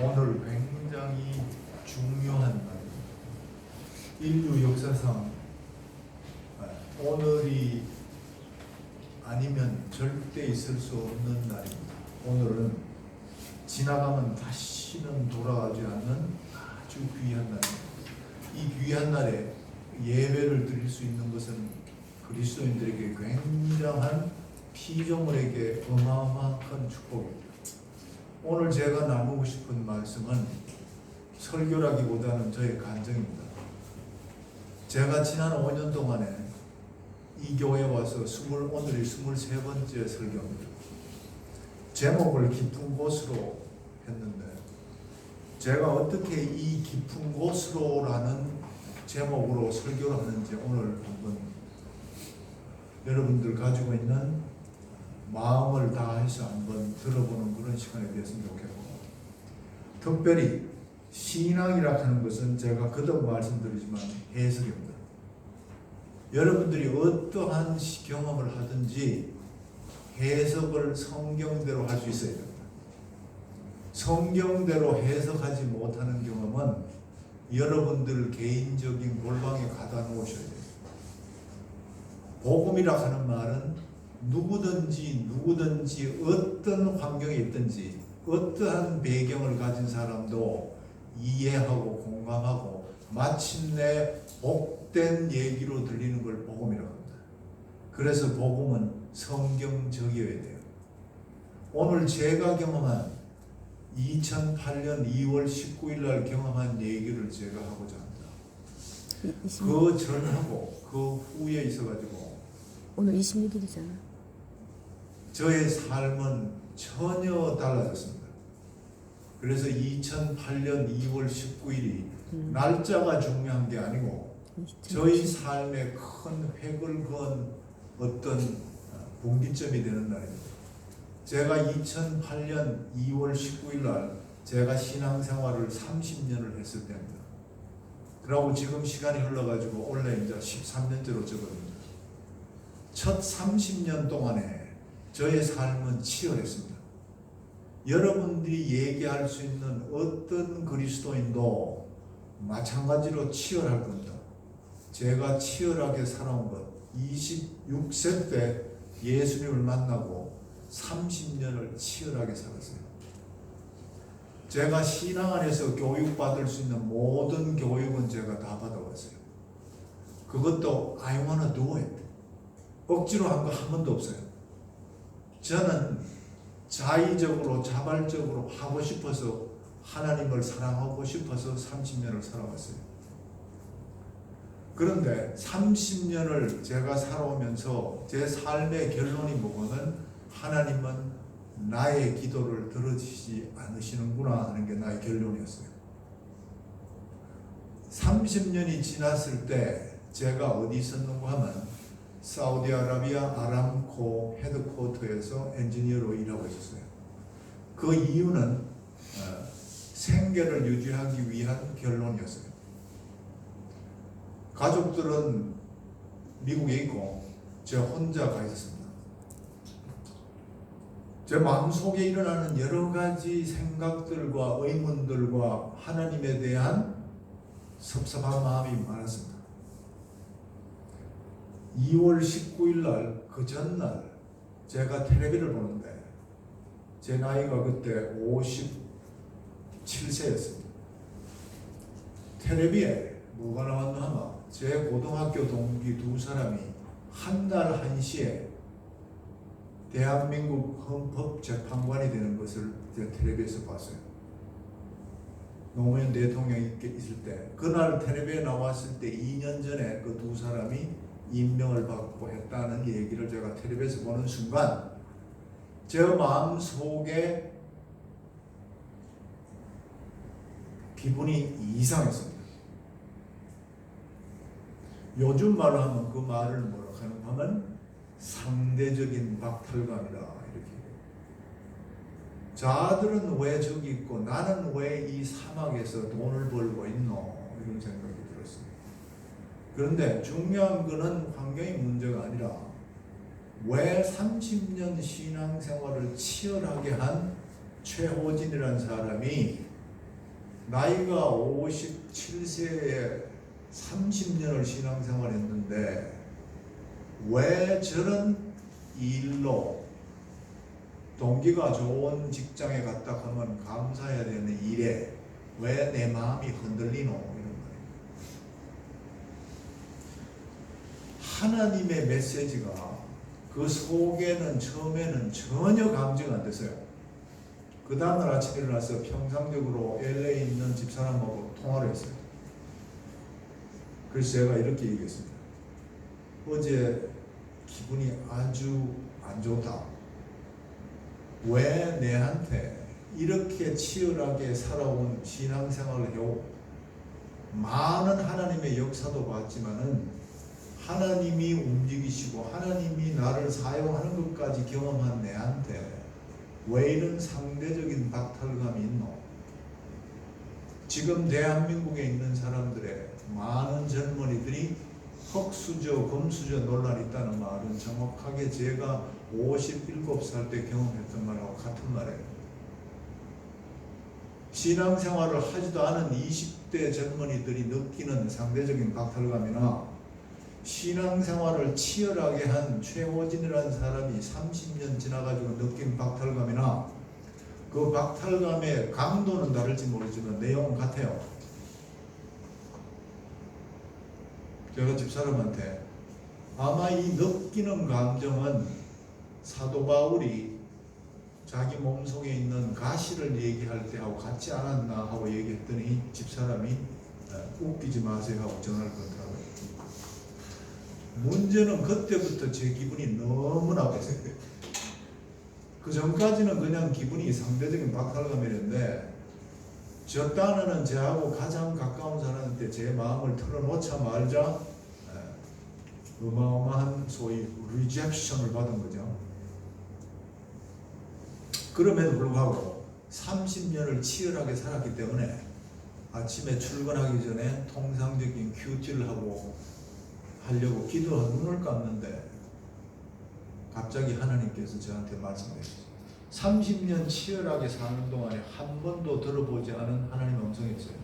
오늘 굉장히 중요한 날입니다. 인류 역사상 오늘이 아니면 절대 있을 수 없는 날입니다. 오늘은 지나가면 다시는 돌아가지 않는 아주 귀한 날입니다. 이 귀한 날에 예배를 드릴 수 있는 것은 그리스도인들에게 굉장한 피조물에게 어마어마한 축복입니다. 오늘 제가 나누고 싶은 말씀은 설교라기보다는 저의 간증입니다. 제가 지난 5년 동안에 이 교회에 와서 오늘이 23번째 설교입니다. 제목을 깊은 곳으로 했는데 제가 어떻게 이 깊은 곳으로라는 제목으로 설교를 하는지 오늘 한번 여러분들 가지고 있는 마음을 다해서 한번 들어보는 그런 시간이 되었으면 좋겠고, 특별히 신앙이라 하는 것은 제가 거듭 말씀드리지만 해석입니다. 여러분들이 어떠한 경험을 하든지 해석을 성경대로 할 수 있어야 됩니다. 성경대로 해석하지 못하는 경험은 여러분들 개인적인 골방에 가다 놓으셔야 돼요. 복음이라 하는 말은 누구든지 어떤 환경에 있든지 어떠한 배경을 가진 사람도 이해하고 공감하고 마침내 복된 얘기로 들리는 걸 복음이라고 합니다. 그래서 복음은 성경적이어야 돼요. 오늘 제가 경험한 2008년 2월 19일 날 경험한 얘기를 제가 하고자 합니다. 그 전하고 그 후에 있어가지고 오늘 26일이잖아. 저의 삶은 전혀 달라졌습니다. 그래서 2008년 2월 19일이 날짜가 중요한 게 아니고 저희 삶에 큰 획을 그은 어떤 분기점이 되는 날입니다. 제가 2008년 2월 19일 날 제가 신앙생활을 30년을 했을 때입니다. 그러고 지금 시간이 흘러가지고 원래 이제 13년째로 접어듭니다. 첫 30년 동안에 저의 삶은 치열했습니다. 여러분들이 얘기할 수 있는 어떤 그리스도인도 마찬가지로 치열할 겁니다. 제가 치열하게 살아온 것, 26세 때 예수님을 만나고 30년을 치열하게 살았어요. 제가 신앙 안에서 교육받을 수 있는 모든 교육은 제가 다 받아왔어요. 그것도 I wanna do it. 억지로 한 거 한 번도 없어요. 저는 자의적으로 자발적으로 하고 싶어서 하나님을 사랑하고 싶어서 30년을 살아왔어요. 그런데 30년을 제가 살아오면서 제 삶의 결론이 뭐냐면 하나님은 나의 기도를 들어주시지 않으시는구나 하는 게 나의 결론이었어요. 30년이 지났을 때 제가 어디 있었는가 하면 사우디아라비아 아람코 헤드쿼터에서 엔지니어로 일하고 있었어요. 그 이유는 생계를 유지하기 위한 결론이었어요. 가족들은 미국에 있고 저 혼자 가 있었습니다. 제 마음속에 일어나는 여러 가지 생각들과 의문들과 하나님에 대한 섭섭한 마음이 많았습니다. 2월 19일 날, 그 전날 제가 텔레비를 보는데 제 나이가 그때 57세였습니다. 텔레비에 뭐가 나왔나 하면 제 고등학교 동기 두 사람이 한 달 1시에 대한민국 헌법재판관이 되는 것을 제가 텔레비에서 봤어요. 노무현 대통령이 있을 때, 그날 텔레비에 나왔을 때 2년 전에 그 두 사람이 임명을 받고 했다는 얘기를 제가 텔레비에서 보는 순간 제 마음 속에 기분이 이상했습니다. 요즘 말로 하면 그 말을 뭐라고 하면 상대적인 박탈감이다 이렇게. 자들은 왜 저기 있고 나는 왜 이 사막에서 돈을 벌고 있노 이런 생각이 들었습니다. 그런데 중요한 것은 환경이 문제가 아니라 왜 30년 신앙생활을 치열하게 한 최호진이라는 사람이 나이가 57세에 30년을 신앙생활 했는데 왜 저런 일로 동기가 좋은 직장에 갔다 하면 감사해야 되는 일에 왜 내 마음이 흔들리노? 이런 말이에요. 하나님의 메시지가 그 속에는 처음에는 전혀 감지가 안 됐어요. 그 다음날 아침에 일어나서 평상적으로 LA에 있는 집사람하고 통화를 했어요. 그래서 제가 이렇게 얘기했습니다. 어제 기분이 아주 안 좋다. 왜 내한테 이렇게 치열하게 살아온 신앙생활을 해오 많은 하나님의 역사도 봤지만은 하나님이 움직이시고 하나님이 나를 사용하는 것까지 경험한 내한테 왜 이런 상대적인 박탈감이 있노? 지금 대한민국에 있는 사람들의 많은 젊은이들이 흑수저, 금수저 논란이 있다는 말은 정확하게 제가 57살 때 경험했던 말하고 같은 말이에요. 신앙생활을 하지도 않은 20대 젊은이들이 느끼는 상대적인 박탈감이나 신앙생활을 치열하게 한 최호진이라는 사람이 30년 지나가지고 느낀 박탈감이나 그 박탈감의 강도는 다를지 모르지만 내용은 같아요. 제가 집사람한테 아마 이 느끼는 감정은 사도 바울이 자기 몸속에 있는 가시를 얘기할 때하고 같지 않았나 하고 얘기했더니 집사람이 웃기지 마세요 하고 전화를 걸더라고요. 문제는 그때부터 제 기분이 너무 나빴어요. 그 전까지는 그냥 기분이 상대적인 박탈감이었는데 저 딴에는 저하고 가장 가까운 사람한테 제 마음을 털어놓자 말자 어마어마한 소위 리젝션을 받은 거죠. 그럼에도 불구하고 30년을 치열하게 살았기 때문에 아침에 출근하기 전에 통상적인 큐티를 하려고 기도하고 눈을 감는데 갑자기 하나님께서 저한테 말씀하셨어요. 30년 치열하게 사는 동안에 한 번도 들어보지 않은 하나님의 음성이었어요.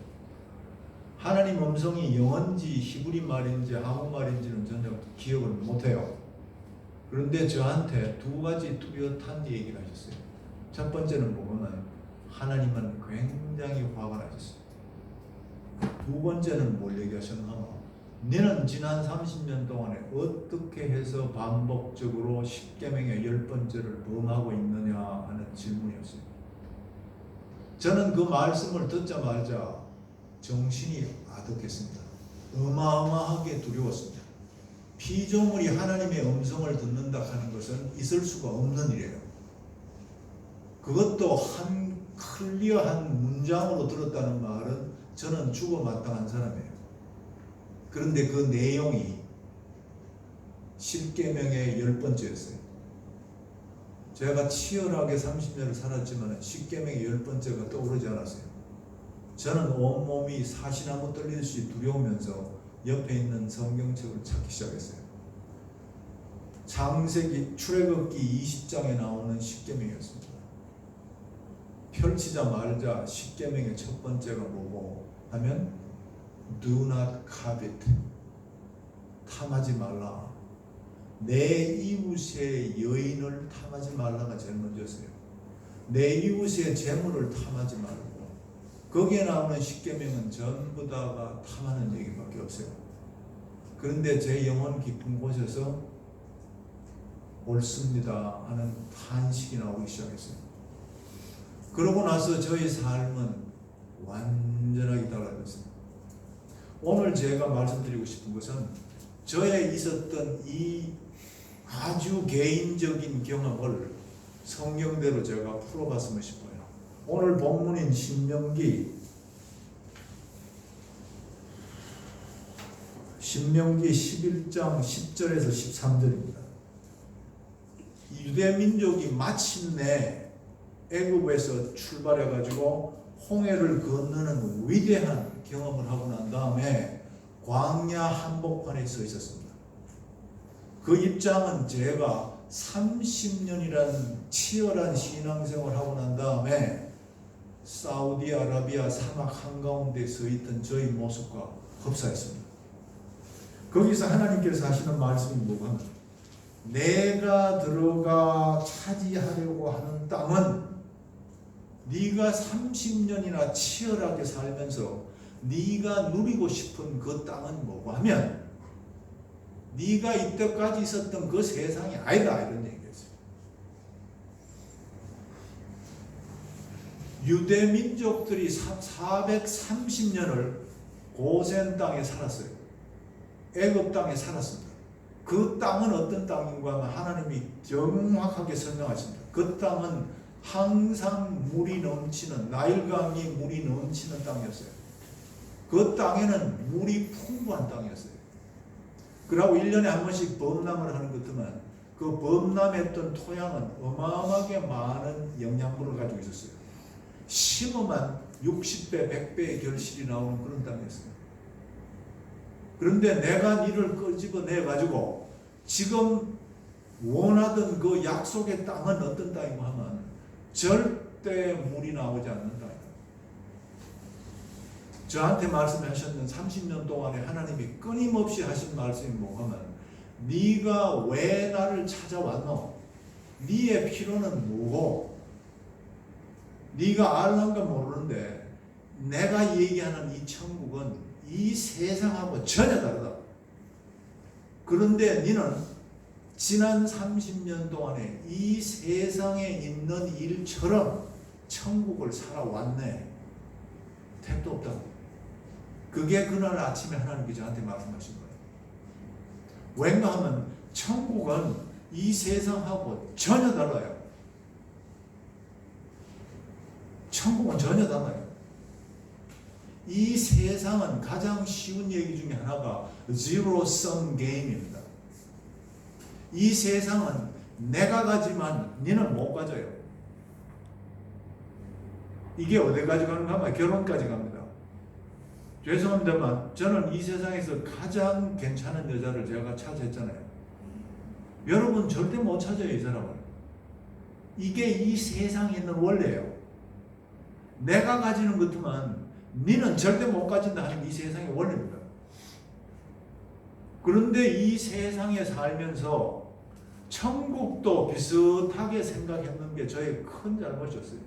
하나님 음성이 영어인지 히브리 말인지 한국말인지는 전혀 기억을 못해요. 그런데 저한테 두 가지 뚜렷한 얘기를 하셨어요. 첫 번째는 보면 하나님은 굉장히 화가 나셨어요. 두 번째는 뭘 얘기하셨나 하면 너는 지난 30년 동안에 어떻게 해서 반복적으로 십계명의 10번째를 범하고 있느냐 하는 질문이었어요. 저는 그 말씀을 듣자마자 정신이 아득했습니다. 어마어마하게 두려웠습니다. 피조물이 하나님의 음성을 듣는다 하는 것은 있을 수가 없는 일이에요. 그것도 한 클리어한 문장으로 들었다는 말은 저는 죽어 마땅한 사람이에요. 그런데 그 내용이 십계명의 10번째였어요. 제가 치열하게 30년을 살았지만 십계명의 10번째가 떠오르지 않았어요. 저는 온몸이 사시나무 떨리듯이 두려우면서 옆에 있는 성경책을 찾기 시작했어요. 창세기 출애굽기 20장에 나오는 십계명이었습니다. 펼치자 말자 십계명의 첫 번째가 뭐고 하면 Do not covet. 탐하지 말라. 내 이웃의 여인을 탐하지 말라가 제일 먼저였어요. 내 이웃의 재물을 탐하지 말고 거기에 나오는 십계명은 전부 다가 탐하는 얘기밖에 없어요. 그런데 제 영혼 깊은 곳에서 옳습니다 하는 탄식이 나오기 시작했어요. 그러고 나서 저희 삶은 완전하게 달라졌어요. 오늘 제가 말씀드리고 싶은 것은 저에 있었던 이 아주 개인적인 경험을 성경대로 제가 풀어봤으면 싶어요. 오늘 본문인 신명기 11장 10절에서 13절입니다. 유대 민족이 마침내 애굽에서 출발해가지고 홍해를 건너는 위대한 경험을 하고 난 다음에 광야 한복판에 서 있었습니다. 그 입장은 제가 30년이라는 치열한 신앙생활을 하고 난 다음에 사우디아라비아 사막 한가운데 서 있던 저희 모습과 흡사했습니다. 거기서 하나님께서 하시는 말씀이 뭐가? 내가 들어가 차지하려고 하는 땅은 네가 30년이나 치열하게 살면서 네가 누리고 싶은 그 땅은 뭐고 하면 네가 이때까지 있었던 그 세상이 아니다, 이런 얘기였어요. 유대 민족들이 430년을 고센 땅에 살았어요. 애굽 땅에 살았습니다. 그 땅은 어떤 땅인가 하면 하나님이 정확하게 설명하십니다. 그 땅은 항상 물이 넘치는, 나일강이 물이 넘치는 땅이었어요. 그 땅에는 물이 풍부한 땅이었어요. 그러고 1년에 한 번씩 범람을 하는 것들만 그 범람했던 토양은 어마어마하게 많은 영양분을 가지고 있었어요. 심으면 60배, 100배의 결실이 나오는 그런 땅이었어요. 그런데 내가 니를 끄집어내가지고 지금 원하던 그 약속의 땅은 어떤 땅이고 하면 절대 물이 나오지 않는 땅이다. 저한테 말씀하셨는 30년 동안에 하나님이 끊임없이 하신 말씀이 뭐냐면 네가 왜 나를 찾아왔노? 네의 필요는 뭐고? 네가 알란가 모르는데 내가 얘기하는 이 천국은 이 세상하고 전혀 다르다. 그런데 너는 지난 30년 동안에 이 세상에 있는 일처럼 천국을 살아왔네. 택도 없다고. 그게 그날 아침에 하나님께 저한테 말씀하신 거예요. 왠가 하면 천국은 이 세상하고 전혀 달라요. 천국은 전혀 달라요. 이 세상은 가장 쉬운 얘기 중에 하나가 zero sum game입니다. 이 세상은 내가 가지만 너는 못 가져요. 이게 어디까지 가는가 하면 결혼까지 갑니다. 죄송합니다만 저는 이 세상에서 가장 괜찮은 여자를 제가 찾았잖아요. 여러분 절대 못 찾아요, 이 사람을. 이게 이 세상에 있는 원리예요. 내가 가지는 것만 너는 절대 못 가진다 하는 이 세상의 원리입니다. 그런데 이 세상에 살면서 천국도 비슷하게 생각했는 게 저의 큰 잘못이었어요.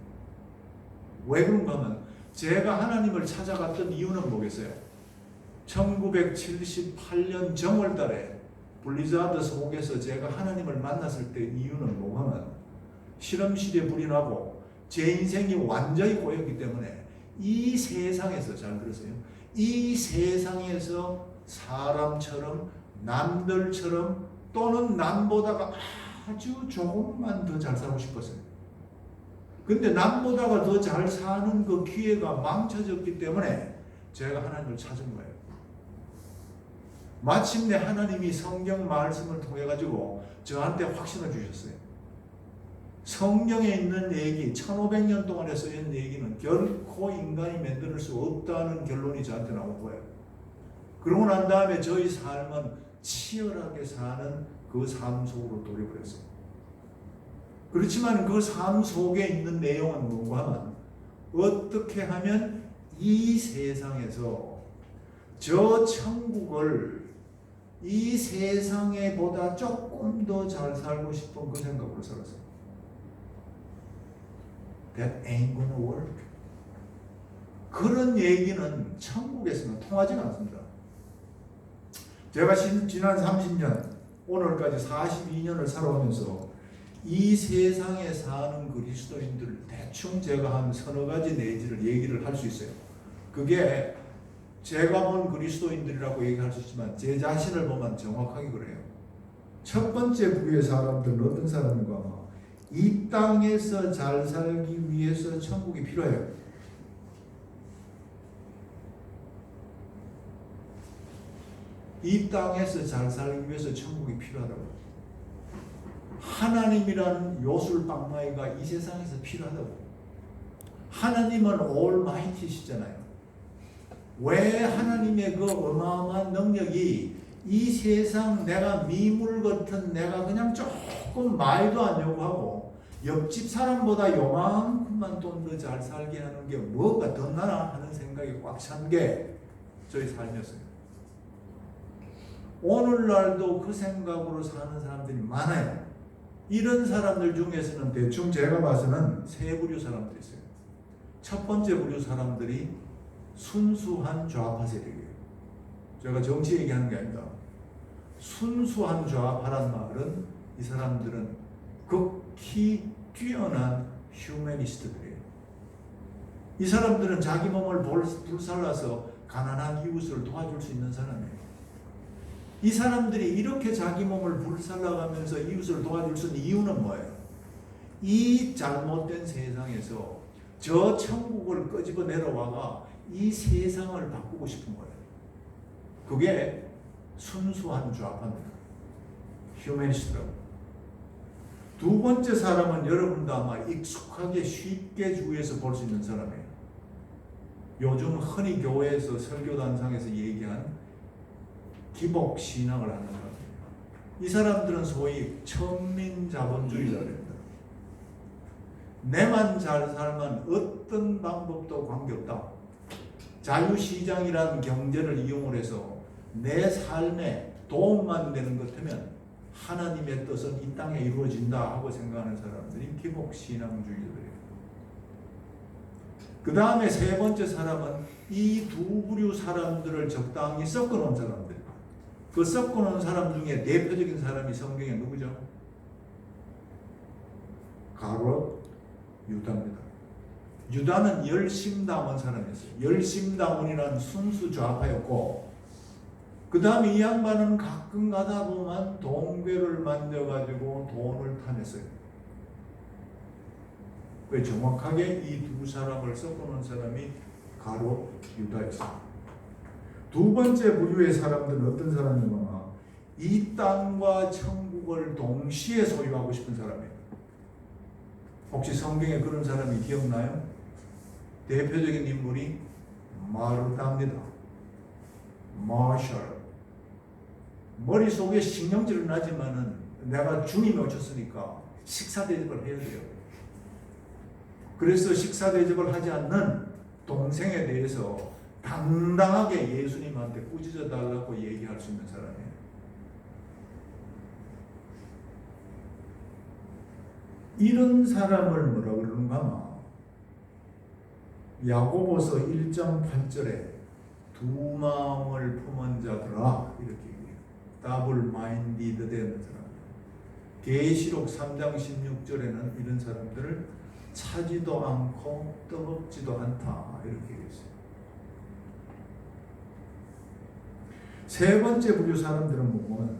왜 그런가 하면 제가 하나님을 찾아갔던 이유는 뭐겠어요? 1978년 정월달에 블리자드 속에서 제가 하나님을 만났을 때 이유는 뭐냐면 실험실에 불이 나고 제 인생이 완전히 꼬였기 때문에 이 세상에서, 잘 들으세요, 이 세상에서 사람처럼 남들처럼 또는 남보다가 아주 조금만 더 잘 살고 싶었어요. 근데 남보다가 더 잘 사는 그 기회가 망쳐졌기 때문에 제가 하나님을 찾은 거예요. 마침내 하나님이 성경 말씀을 통해 가지고 저한테 확신을 주셨어요. 성경에 있는 얘기, 1500년 동안에 쓰인 얘기는 결코 인간이 만들 수 없다는 결론이 저한테 나온 거예요. 그러고 난 다음에 저희 삶은 치열하게 사는 그 삶 속으로 돌입을 했어요. 그렇지만 그 삶 속에 있는 내용은 뭔가 하면 어떻게 하면 이 세상에서 저 천국을 이 세상에 보다 조금 더 잘 살고 싶은 그 생각으로 살았어요. That ain't gonna work. 그런 얘기는 천국에서는 통하지가 않습니다. 제가 지난 30년, 오늘까지 42년을 살아오면서 이 세상에 사는 그리스도인들 대충 제가 한 서너 가지 내지를 얘기를 할 수 있어요. 그게 제가 본 그리스도인들이라고 얘기할 수 있지만 제 자신을 보면 정확하게 그래요. 첫 번째 부류의 사람들은 어떤 사람인가? 이 땅에서 잘 살기 위해서 천국이 필요해요. 이 땅에서 잘 살기 위해서 천국이 필요하다고. 하나님이라는 요술방망이가 이 세상에서 필요하다고. 하나님은 올마이티시잖아요. 왜 하나님의 그 어마어마한 능력이 이 세상 내가 미물 같은 내가 그냥 조금 말도 안 요구하고 옆집 사람보다 요만큼만 돈 더 잘 살게 하는 게 뭐가 더 나나 하는 생각이 꽉 찬 게 저희 삶이었어요. 오늘날도 그 생각으로 사는 사람들이 많아요. 이런 사람들 중에서는 대충 제가 봐서는 세 부류 사람들이 있어요. 첫 번째 부류 사람들이 순수한 좌파 세력이에요. 제가 정치 얘기하는 게 아닙니다. 순수한 좌파란 말은 이 사람들은 극히 뛰어난 휴머니스트들이에요. 이 사람들은 자기 몸을 불살라서 가난한 이웃을 도와줄 수 있는 사람이에요. 이 사람들이 이렇게 자기 몸을 불살라가면서 이웃을 도와줄 수 있는 이유는 뭐예요? 이 잘못된 세상에서 저 천국을 끄집어 내려와가 이 세상을 바꾸고 싶은 거예요. 그게 순수한 좌파입니다. 휴머니스트라고. 두 번째 사람은 여러분도 아마 익숙하게 쉽게 주위에서 볼 수 있는 사람이에요. 요즘 흔히 교회에서 설교단상에서 얘기한 기복신앙을 하는 사람이에요. 이 사람들은 소위 천민자본주의자입니다. 내만 잘 살면 어떤 방법도 관계없다. 자유시장이라는 경제를 이용을 해서 내 삶에 도움만 되는 것 같으면 하나님의 뜻은 이 땅에 이루어진다 하고 생각하는 사람들이 기복신앙주의자들이에요. 그 다음에 세 번째 사람은 이 두 부류 사람들을 적당히 섞어놓은 사람들. 그 섞어놓은 사람 중에 대표적인 사람이 성경에 누구죠? 가롯 유다입니다. 유다는 열심당원 사람이었어요. 열심당원이라는 순수 좌파였고, 그 다음에 이 양반은 가끔 가다 보면 동괴를 만져가지고 돈을 타냈어요. 그 정확하게 이 두 사람을 섞어놓은 사람이 가롯 유다였어요. 두 번째 부류의 사람들은 어떤 사람이냐? 이 땅과 천국을 동시에 소유하고 싶은 사람이에요. 혹시 성경에 그런 사람이 기억나요? 대표적인 인물이 마르다입니다. 마샬. 머릿속에 신경질은 나지만은 내가 주님이 오셨으니까 식사 대접을 해야 돼요. 그래서 식사 대접을 하지 않는 동생에 대해서 당당하게 예수님한테 꾸짖어 달라고 얘기할 수 있는 사람이에요. 이런 사람을 뭐라 그러는가? 야고보서 1장 8절에 두 마음을 품은 자들아 이렇게 얘기해요. 더블 마인디드 되는 사람. 계시록 3장 16절에는 이런 사람들을 차지도 않고 뜨겁지도 않다 이렇게 얘기했어요. 세 번째 부류 사람들은 뭐냐면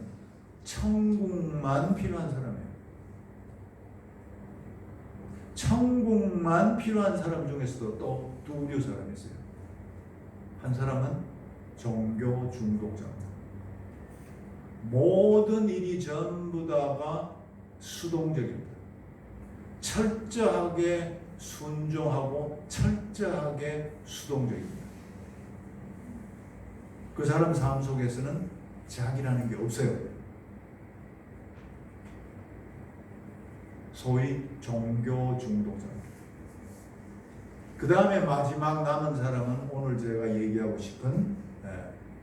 천국만 필요한 사람이에요. 천국만 필요한 사람 중에서도 또 두 부류 사람이 있어요. 한 사람은 종교 중독자입니다. 모든 일이 전부 다가 수동적입니다. 철저하게 순종하고 철저하게 수동적입니다. 그 사람 삶 속에서는 자기라는 게 없어요. 소위 종교 중독자입니다. 그 다음에 마지막 남은 사람은 오늘 제가 얘기하고 싶은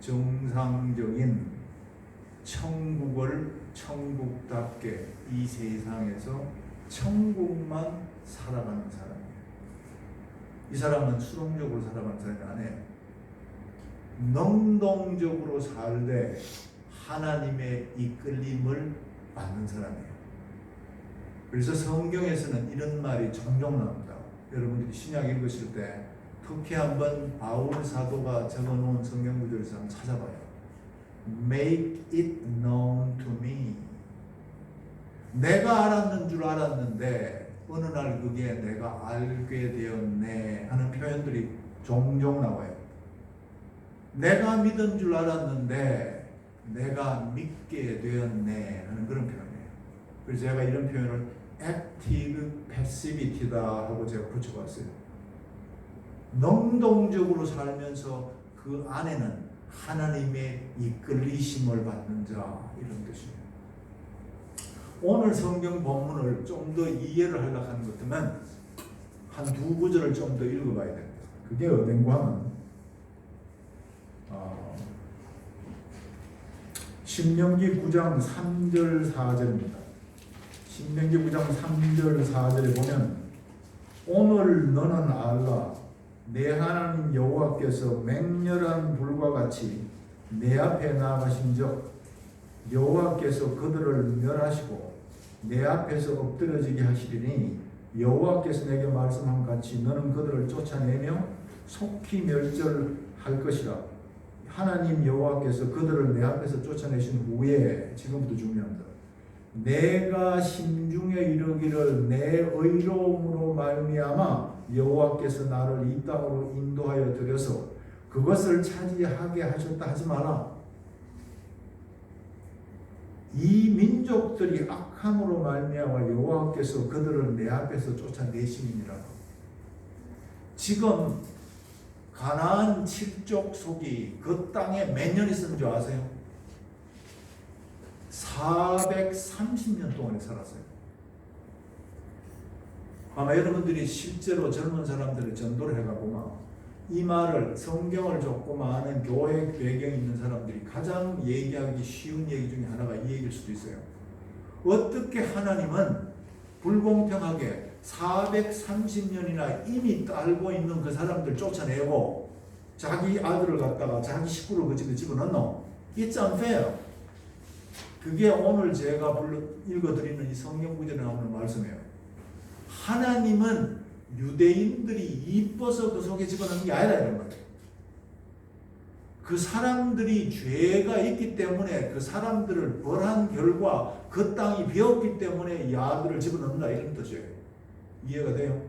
정상적인 천국을 천국답게 이 세상에서 천국만 살아가는 사람이에요. 이 사람은 수동적으로 살아가는 사람이 아니에요. 능동적으로 살되 하나님의 이끌림을 받는 사람이에요. 그래서 성경에서는 이런 말이 종종 나옵니다. 여러분들이 신약 읽으실 때 특히 한번 바울 사도가 적어놓은 성경 구절에서 한번 찾아봐요. Make it known to me. 내가 알았는 줄 알았는데 어느 날 그게 내가 알게 되었네 하는 표현들이 종종 나와요. 내가 믿은 줄 알았는데 내가 믿게 되었네 하는 그런 표현이에요. 그래서 제가 이런 표현을 active passivity다 하고 제가 붙여봤어요. 능동적으로 살면서 그 안에는 하나님의 이끌리심을 받는 자 이런 뜻이에요. 오늘 성경 본문을 좀 더 이해를 하려고 하는 것 같으면 한 두 구절을 좀 더 읽어봐야 됩니다. 그게 어딘가 하면 신명기 9장 3절 4절입니다. 신명기 9장 3절 4절에 보면 오늘 너는 알라 내 하나님 여호와께서 맹렬한 불과 같이 내 앞에 나가신즉 여호와께서 그들을 멸하시고 내 앞에서 엎드러지게 하시리니 여호와께서 내게 말씀한 같이 너는 그들을 쫓아내며 속히 멸절할 것이라. 하나님 여호와께서 그들을 내 앞에서 쫓아내신 후에 지금부터 중요합니다. 내가 심중에 이르기를 내 의로움으로 말미암아 여호와께서 나를 이 땅으로 인도하여 들여서 그것을 차지하게 하셨다 하지 마라. 이 민족들이 악함으로 말미암아 여호와께서 그들을 내 앞에서 쫓아내심이니라. 지금 가나안 7족 속이 그 땅에 몇 년 있었는 줄 아세요? 430년 동안에 살았어요. 아마 여러분들이 실제로 젊은 사람들을 전도를 해가보면 이 말을 성경을 조금 아는 교회 배경이 있는 사람들이 가장 얘기하기 쉬운 얘기 중에 하나가 이 얘기일 수도 있어요. 어떻게 하나님은 불공평하게 430년이나 이미 딸고 있는 그 사람들 쫓아내고 자기 아들을 갖다가 자기 식구를 그 집에 집어넣노? It's unfair. 그게 오늘 제가 읽어드리는 이 성경 구절에 나오는 말씀이에요. 하나님은 유대인들이 이뻐서 그 속에 집어넣는 게 아니라 이런 거예요. 그 사람들이 죄가 있기 때문에 그 사람들을 벌한 결과 그 땅이 비었기 때문에 이 아들을 집어넣는다 이런 뜻이에요. 이해가 돼요?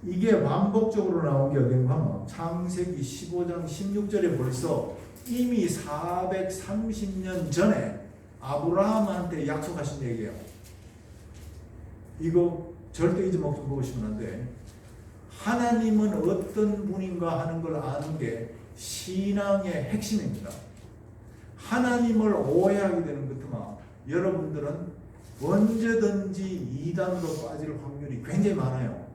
이게 반복적으로 나온 게 어딘가 하면 창세기 15장 16절에 벌써 이미 430년 전에 아브라함한테 약속하신 얘기예요. 이거 절대 잊어먹으시면 안 돼. 하나님은 어떤 분인가 하는 걸 아는 게 신앙의 핵심입니다. 하나님을 오해하게 되는 것만 여러분들은 언제든지 이단으로 빠질 확률이 굉장히 많아요.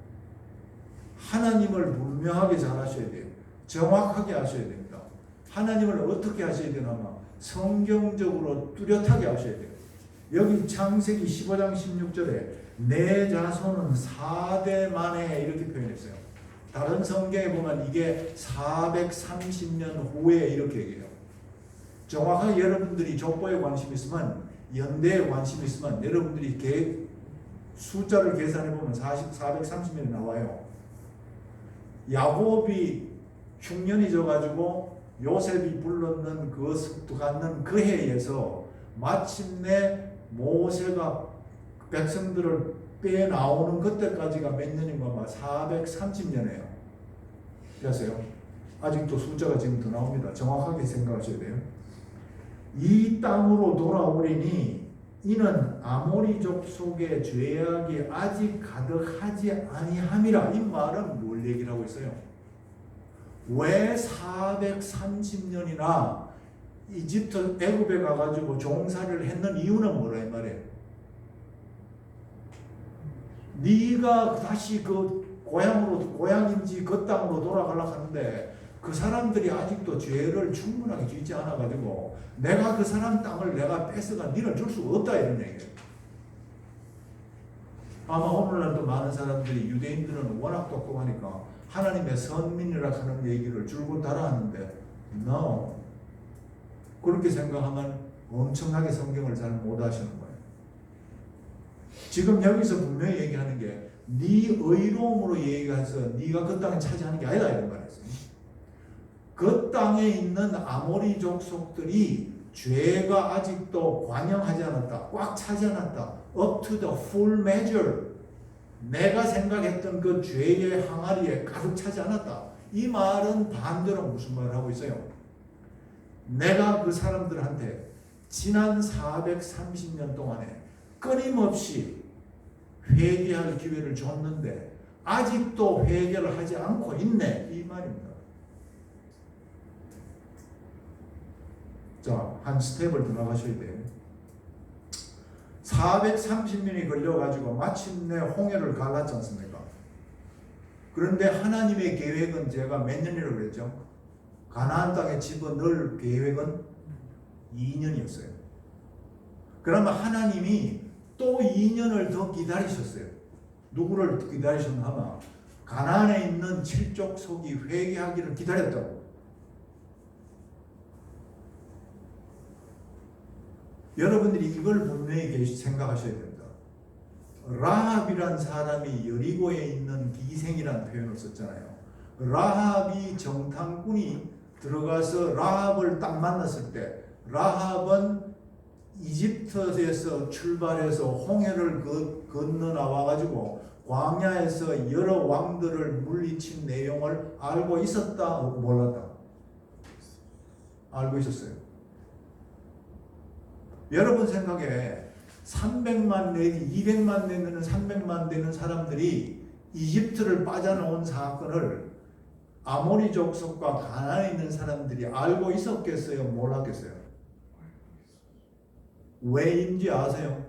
하나님을 분명하게 잘 하셔야 돼요. 정확하게 하셔야 됩니다. 하나님을 어떻게 하셔야 되나? 성경적으로 뚜렷하게 하셔야 돼요. 여기 창세기 15장 16절에 내 자손은 4대 만에 이렇게 표현했어요. 다른 성경에 보면 이게 430년 후에 이렇게 얘기해요. 정확하게 여러분들이 족보에 관심 있으면 연대에 관심 있으면 여러분들이 숫자를 계산해 보면 430년이 나와요. 야곱이 흉년이 져가지고 요셉이 불렀는 그 갖는 그 해에서 마침내 모세가 백성들을 빼나오는 그때까지가 몇 년인가 430년이에요. 됐어요? 아직도 숫자가 지금 더 나옵니다. 정확하게 생각하셔야 돼요. 이 땅으로 돌아오리니 이는 아모리족 속의 죄악이 아직 가득하지 아니함이라. 이 말은 뭘 얘기를 하고 있어요? 왜 430년이나 이집트 애굽에 가가지고 종살이를 했는 이유는 뭐라 이 말이에요? 네가 다시 그 고향인지 그 땅으로 돌아가려고 하는데 그 사람들이 아직도 죄를 충분하게 짓지 않아가지고 내가 그 사람 땅을 내가 뺏어가 니를 줄 수 없다 이런 얘기예요. 아마 오늘날도 많은 사람들이 유대인들은 워낙 똑똑하니까 하나님의 선민이라 하는 얘기를 줄곧 따라하는데 no. 그렇게 생각하면 엄청나게 성경을 잘 못 하시는 거예요. 지금 여기서 분명히 얘기하는 게 네 의로움으로 얘기해서 네가 그 땅을 차지하는 게 아니다 이런 말이에요. 그 땅에 있는 아모리 족속들이 죄가 아직도 관영하지 않았다. 꽉 차지 않았다. Up to the full measure. 내가 생각했던 그 죄의 항아리에 가득 차지 않았다. 이 말은 반대로 무슨 말을 하고 있어요? 내가 그 사람들한테 지난 430년 동안에 끊임없이 회개할 기회를 줬는데 아직도 회개를 하지 않고 있네. 이 말입니다. 자, 한 스텝을 더 나가셔야 돼요. 430년이 걸려가지고 마침내 홍해를 갈랐지 않습니까? 그런데 하나님의 계획은 제가 몇 년이라고 그랬죠? 가나안 땅에 집어넣을 계획은 2년이었어요. 그러면 하나님이 또 2년을 더 기다리셨어요. 누구를 기다리셨나 하면 가나안에 있는 칠족속이 회개하기를 기다렸다고. 여러분들이 이걸 분명히 생각하셔야 됩니다. 라합이란 사람이 여리고에 있는 기생이라는 표현을 썼잖아요. 라합이 정탐꾼이 들어가서 라합을 딱 만났을 때 라합은 이집트에서 출발해서 홍해를 건너 나와가지고 광야에서 여러 왕들을 물리친 내용을 알고 있었다, 몰랐다? 알고 있었어요. 여러분 생각에 300만 내지 200만 내는 300만 되는 사람들이 이집트를 빠져나온 사건을 아모리 족속과 가나안에 있는 사람들이 알고 있었겠어요? 몰랐겠어요? 왜인지 아세요?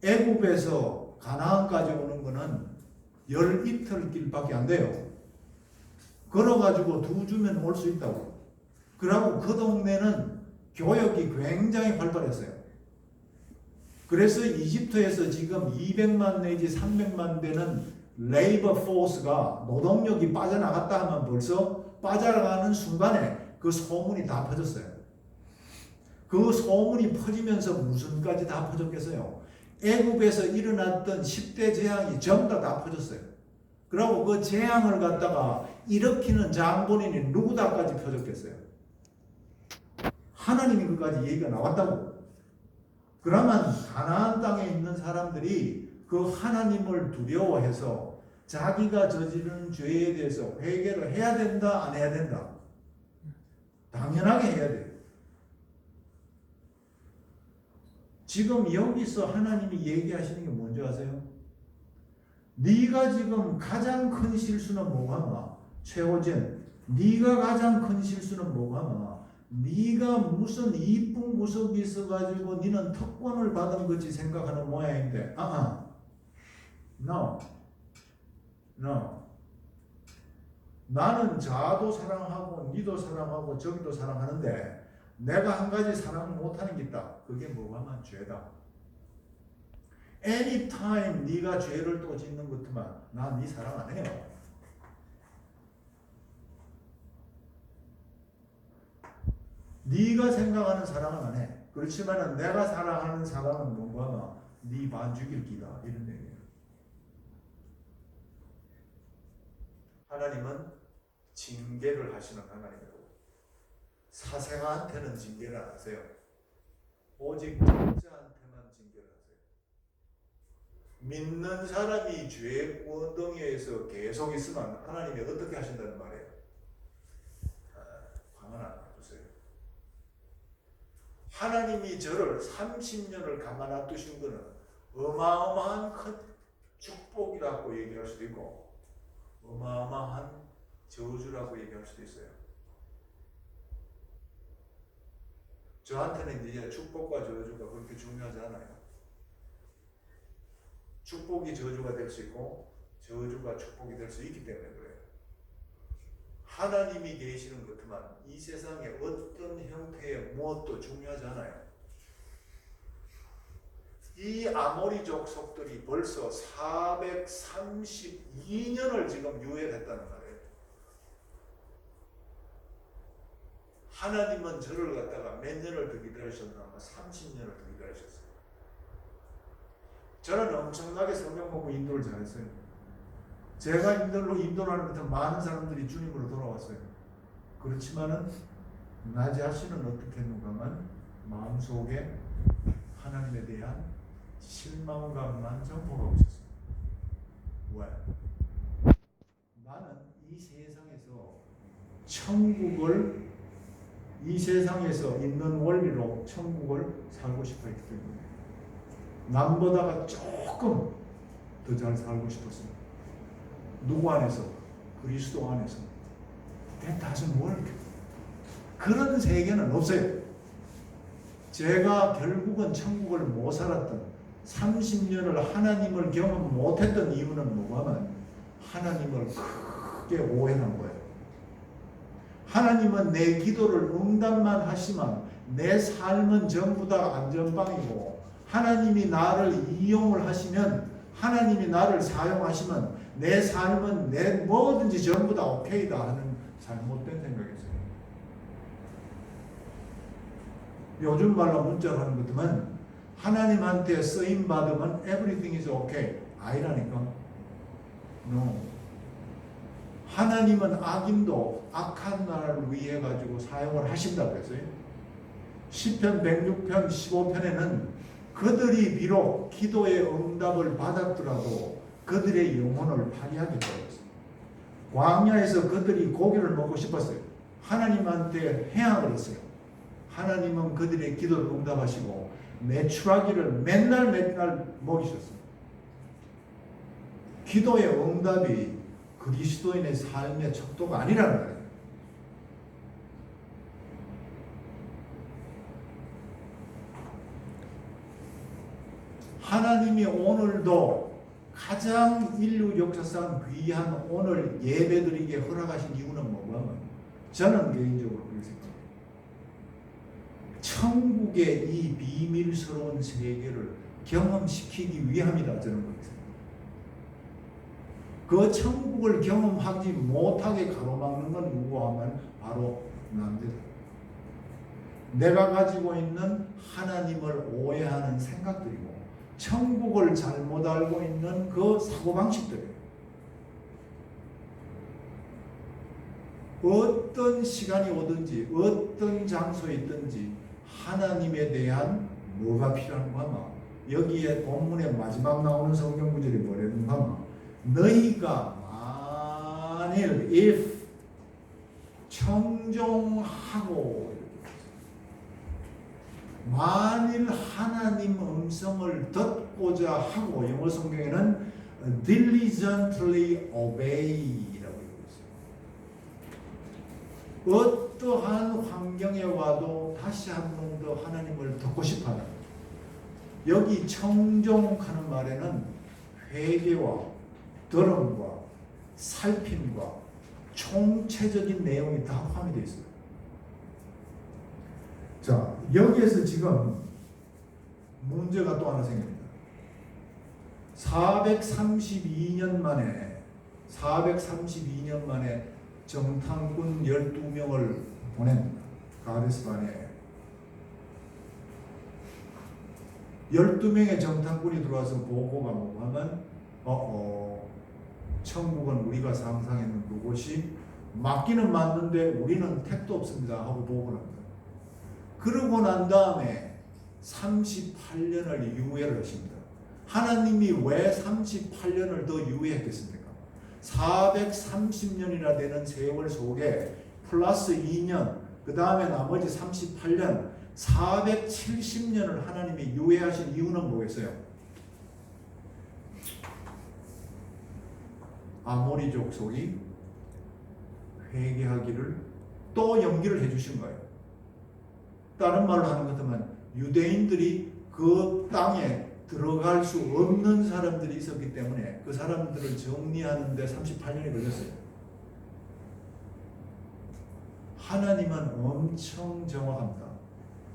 애굽에서 가나안까지 오는 거는 열 이틀 길밖에 안 돼요. 걸어가지고 2주면 올 수 있다고. 그러고 그 동네는 교역이 굉장히 활발했어요. 그래서 이집트에서 지금 200만 내지 300만 되는 레이버 포스가 노동력이 빠져나갔다 하면 벌써 빠져나가는 순간에 그 소문이 다 퍼졌어요. 그 소문이 퍼지면서 무슨까지 다 퍼졌겠어요? 애굽에서 일어났던 10대 재앙이 전부 다 퍼졌어요. 그리고 그 재앙을 갖다가 일으키는 장본인이 누구다까지 퍼졌겠어요? 하나님이 그까지 얘기가 나왔다고. 그러면 가나안 땅에 있는 사람들이 그 하나님을 두려워해서 자기가 저지른 죄에 대해서 회개를 해야 된다, 안 해야 된다? 당연하게 해야 돼요. 지금 여기서 하나님이 얘기하시는 게 뭔지 아세요? 네가 지금 가장 큰 실수는 뭐가? 최호진, 네가 가장 큰 실수는 뭐가? 네가 무슨 이쁜 구석이 있어가지고 너는 특권을 받은 것이 생각하는 모양인데, no. 나는 자도 사랑하고 니도 사랑하고 저기도 사랑하는데 내가 한 가지 사랑 못하는 게 있다. 그게 뭐가면 죄다. anytime 네가 죄를 또 짓는 것만 난 네 사랑 안 해요. 네가 생각하는 사랑은 안 해. 그렇지만 내가 사랑하는 사랑은 뭔가 네 반죽일 기다. 이런 얘기예요. 하나님은 징계를 하시는 하나님이고 사생아한테는 징계를 안 하세요. 오직 자한테만 징계를 하세요. 믿는 사람이 죄의 구덩이에서 계속 있으면 하나님이 어떻게 하신다는 말이에요? 가만 안 놔두세요. 하나님이 저를 30년을 가만 놔두신 것은 어마어마한 큰 축복이라고 얘기할 수도 있고 어마어마한 저주라고 얘기할 수도 있어요. 저한테는 이제 축복과 저주가 그렇게 중요하지 않아요. 축복이 저주가 될 수 있고 저주가 축복이 될 수 있기 때문에 그래요. 하나님이 계시는 것만 이 세상에 어떤 형태의 무엇도 중요하지 않아요. 이 아모리 족속들이 벌써 432년을 지금 유예했다는 말이에요. 하나님은 저를 갖다가 몇 년을 더 기다리셨나? 30년을 더 기다리셨어요. 저는 엄청나게 성경 공부 인도를 잘했어요. 제가 인도를 하는 것은 많은 사람들이 주님으로 돌아왔어요. 그렇지만은 나 자신은 어떻게 했는가만 마음속에 하나님에 대한 실망감만 정복하고 있었어요. 왜? 나는 이 세상에서 천국을 이 세상에서 있는 원리로 천국을 살고 싶어 했기 때문에 남보다가 조금 더 잘 살고 싶었어요. 누구 안에서? 그리스도 안에서. That doesn't work. 그런 세계는 없어요. 제가 결국은 천국을 못 살았던 30년을 하나님을 경험 못했던 이유는 뭐냐면 하나님을 크게 오해한 거예요. 하나님은 내 기도를 응답만 하시면 내 삶은 전부 다 안전빵이고, 하나님이 나를 이용을 하시면, 하나님이 나를 사용하시면 내 삶은 내 뭐든지 전부 다 오케이다 하는 잘못된 생각이었어요. 요즘 말로 문자로 하는 것들은 하나님한테 쓰임 받으면 everything is okay. 아니라니까. No. 하나님은 악인도 악한 나라를 위해 가지고 사용을 하신다고 했어요. 시편 106편 15편에는 그들이 비록 기도의 응답을 받았더라도 그들의 영혼을 파괴하겠다고 했어요. 광야에서 그들이 고기를 먹고 싶었어요. 하나님한테 행악을 했어요. 하나님은 그들의 기도를 응답하시고 메추라기를 맨날 먹이셨어요. 기도의 응답이 그리스도인의 삶의 척도가 아니라는 거예요. 하나님이 오늘도 가장 인류 역사상 귀한 오늘 예배드리게 허락하신 이유는 뭐냐면, 저는 개인적으로 그렇게 생각해요. 천국의 이 비밀스러운 세계를 경험시키기 위함이다, 저는 그렇게 생각해요. 그 천국을 경험하지 못하게 가로막는 건 누구 하면 바로 남들. 내가 가지고 있는 하나님을 오해하는 생각들이고 천국을 잘못 알고 있는 그 사고방식들이에요. 어떤 시간이 오든지 어떤 장소에 있든지 하나님에 대한 뭐가 필요한가 하면, 여기에 본문의 마지막 나오는 성경 구절이 뭐라는가 하면, 너희가 만일 if 청종하고, 만일 하나님 음성을 듣고자 하고, 영어 성경에는 diligently obey라고 되어 있어요. 어떠한 환경에 와도 다시 한 번 더 하나님을 듣고 싶어하는, 여기 청종하는 말에는 회개와 들음과 살핌과 총체적인 내용이 다 포함이 되어 있어요. 자, 여기에서 지금 문제가 또 하나 생깁니다. 432년 만에 정탐꾼 12명을 보냅니다. 가데스반에 12명의 정탐꾼이 들어와서 보고가 뭐냐면, 천국은 우리가 상상했는 그곳이 맞기는 맞는데 우리는 택도 없습니다 하고 보고를 합니다. 그러고 난 다음에 38년을 유예를 하십니다. 하나님이 왜 38년을 더 유예했겠습니까? 430년이나 되는 세월 속에 플러스 2년, 그 다음에 나머지 38년, 470년을 하나님이 유예하신 이유는 뭐겠어요? 아모리 족속이 회개하기를 또 연기를 해주신 거예요. 다른 말로 하는 것 같으면 유대인들이 그 땅에 들어갈 수 없는 사람들이 있었기 때문에 그 사람들을 정리하는 데 38년이 걸렸어요. 하나님은 엄청 정확합니다.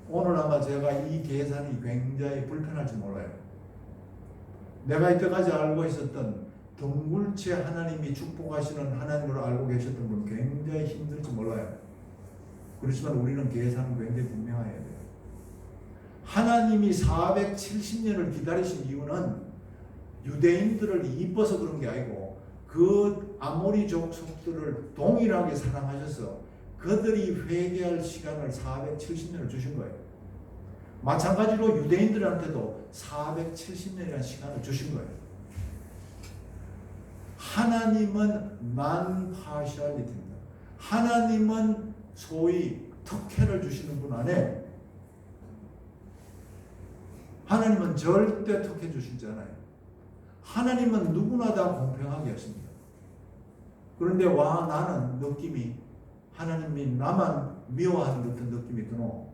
오늘 아마 제가 이 계산이 굉장히 불편할지 몰라요. 내가 이때까지 알고 있었던 덩굴체 하나님이 축복하시는 하나님으로 알고 계셨던 분은 굉장히 힘들지 몰라요. 그렇지만 우리는 계산은 굉장히 분명해야 돼요. 하나님이 470년을 기다리신 이유는 유대인들을 이뻐서 그런 게 아니고 그 아모리 족속들을 동일하게 사랑하셔서 그들이 회개할 시간을 470년을 주신 거예요. 마찬가지로 유대인들한테도 470년이라는 시간을 주신 거예요. 하나님은 non-partiality입니다. 하나님은 소위 특혜를 주시는 분 안에 하나님은 절대 특혜 주시지 않아요. 하나님은 누구나 다 공평하게 하십니다. 그런데 나는 느낌이 하나님이 나만 미워하는 듯한 느낌이 드노.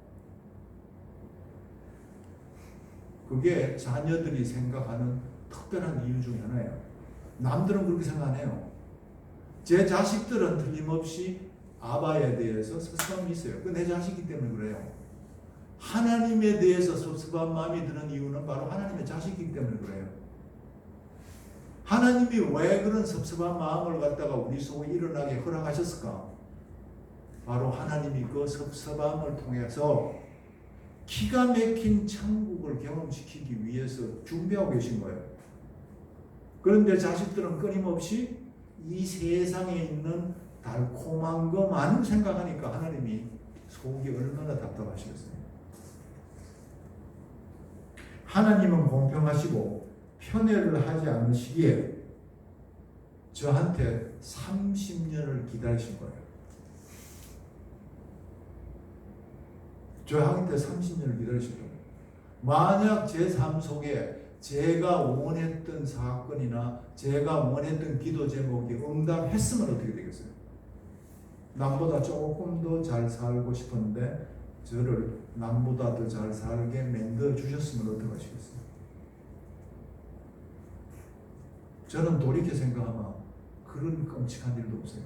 그게 자녀들이 생각하는 특별한 이유 중에 하나예요. 남들은 그렇게 생각 안 해요. 제 자식들은 틀림없이 아바에 대해서 섭섭함이 있어요. 그 내 자식이기 때문에 그래요. 하나님에 대해서 섭섭한 마음이 드는 이유는 바로 하나님의 자식이기 때문에 그래요. 하나님이 왜 그런 섭섭한 마음을 갖다가 우리 속에 일어나게 허락하셨을까? 바로 하나님이 그 섭섭함을 통해서 기가 막힌 천국을 경험시키기 위해서 준비하고 계신 거예요. 그런데 자식들은 끊임없이 이 세상에 있는 달콤한 것만 생각하니까 하나님이 속이 얼마나 답답하시겠어요. 하나님은 공평하시고 편애를 하지 않으시기에 저한테 30년을 기다리신 거예요. 저한테 30년을 기다리신 거예요. 만약 제 삶 속에 제가 원했던 사건이나 제가 원했던 기도 제목이 응답했으면 어떻게 되겠어요? 남보다 조금 더 잘 살고 싶었는데 저를 남보다 더 잘 살게 만들어 주셨으면 어떡하시겠어요? 저는 돌이켜 생각하면 그런 끔찍한 일도 없어요.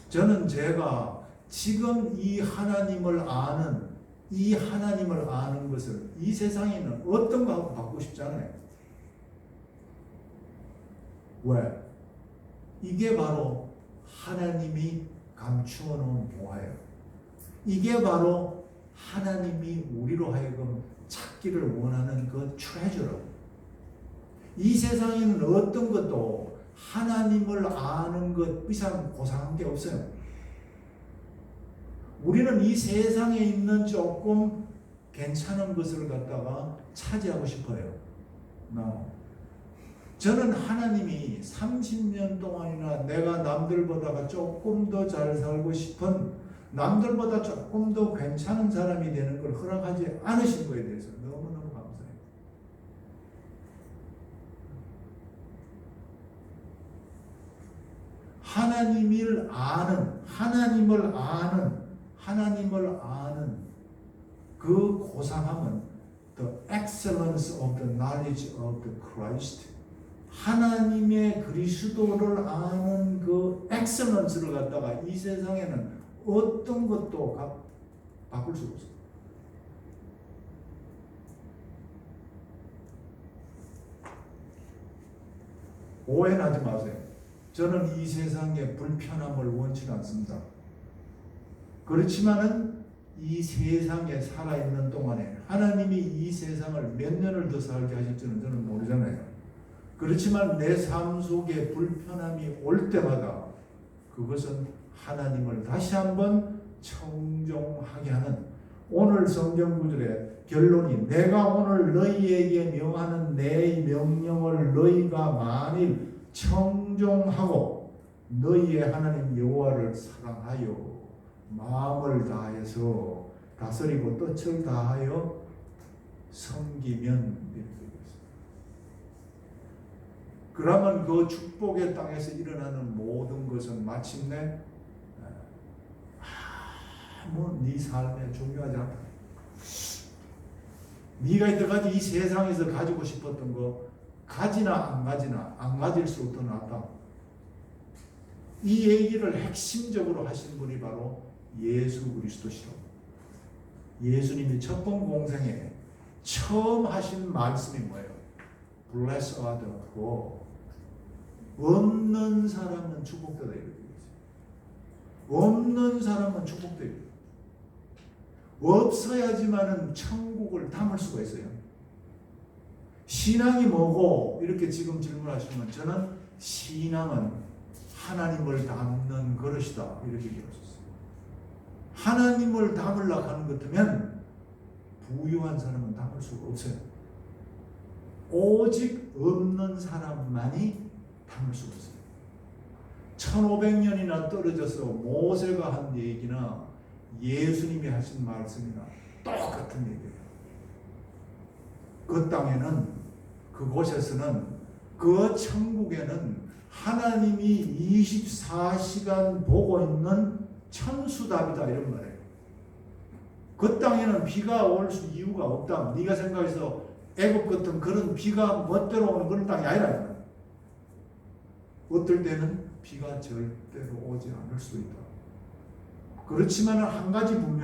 저는 제가 지금 이 하나님을 아는 것을 이 세상에 있는 어떤 거하고 바꾸고 싶지 않아요. 왜? 이게 바로 하나님이 감추어 놓은 보화예요. 이게 바로 하나님이 우리로 하여금 찾기를 원하는 그 트레저로. 이 세상에 있는 어떤 것도 하나님을 아는 것 이상 고상한 게 없어요. 우리는 이 세상에 있는 조금 괜찮은 것을 갖다가 차지하고 싶어요. No. 저는 하나님이 30년 동안이나 내가 남들보다가 조금 더 잘 살고 싶은, 남들보다 조금 더 괜찮은 사람이 되는 걸 허락하지 않으신 거에 대해서 너무너무 감사해요. 하나님을 아는 그 고상함은 the excellence of the knowledge of the Christ, 하나님의 그리스도를 아는 그 excellence를 갖다가 이 세상에는 어떤 것도 바꿀 수 없어요. 오해는 하지 마세요. 저는 이 세상의 불편함을 원치 않습니다. 그렇지만은 이 세상에 살아있는 동안에 하나님이 이 세상을 몇 년을 더 살게 하실지는 저는 모르잖아요. 그렇지만 내 삶 속에 불편함이 올 때마다 그것은 하나님을 다시 한번 청종하게 하는, 오늘 성경 구절의 결론이 내가 오늘 너희에게 명하는 내 명령을 너희가 만일 청종하고 너희의 하나님 여호와를 사랑하여 마음을 다해서 다스리고 뜻을 다하여 섬기면 이렇게 되겠습니다. 그러면 그 축복의 땅에서 일어나는 모든 것은 마침내 네 삶에 중요하지 않다. 네가 이때까지 이 세상에서 가지고 싶었던 거 가지나 안 가질수록 더 낫다. 이 얘기를 핵심적으로 하신 분이 바로 예수 그리스도시로. 예수님이 첫 번 공생에 처음 하신 말씀이 뭐예요? Blessed are the poor. 없는 사람은 축복되다 이렇게 얘기했어요. 없는 사람은 축복돼요. 없어야지만은 천국을 담을 수가 있어요. 신앙이 뭐고? 이렇게 지금 질문하시면 저는 신앙은 하나님을 담는 그릇이다 이렇게 얘기하셨어요. 하나님을 담으려고 하는 것 같으면 부유한 사람은 담을 수가 없어요. 오직 없는 사람만이 담을 수가 있어요. 1500년이나 떨어져서 모세가 한 얘기나 예수님이 하신 말씀이나 똑같은 얘기예요. 그 땅에는, 그곳에서는, 그 천국에는 하나님이 24시간 보고 있는 천수답이다 이런 말이에요. 그 땅에는 비가 올 수 이유가 없다. 네가 생각해서 애굽 같은 그런 비가 멋대로 오는 그런 땅이 아니라. 어떨 때는 비가 절대로 오지 않을 수 있다. 그렇지만 한 가지 분명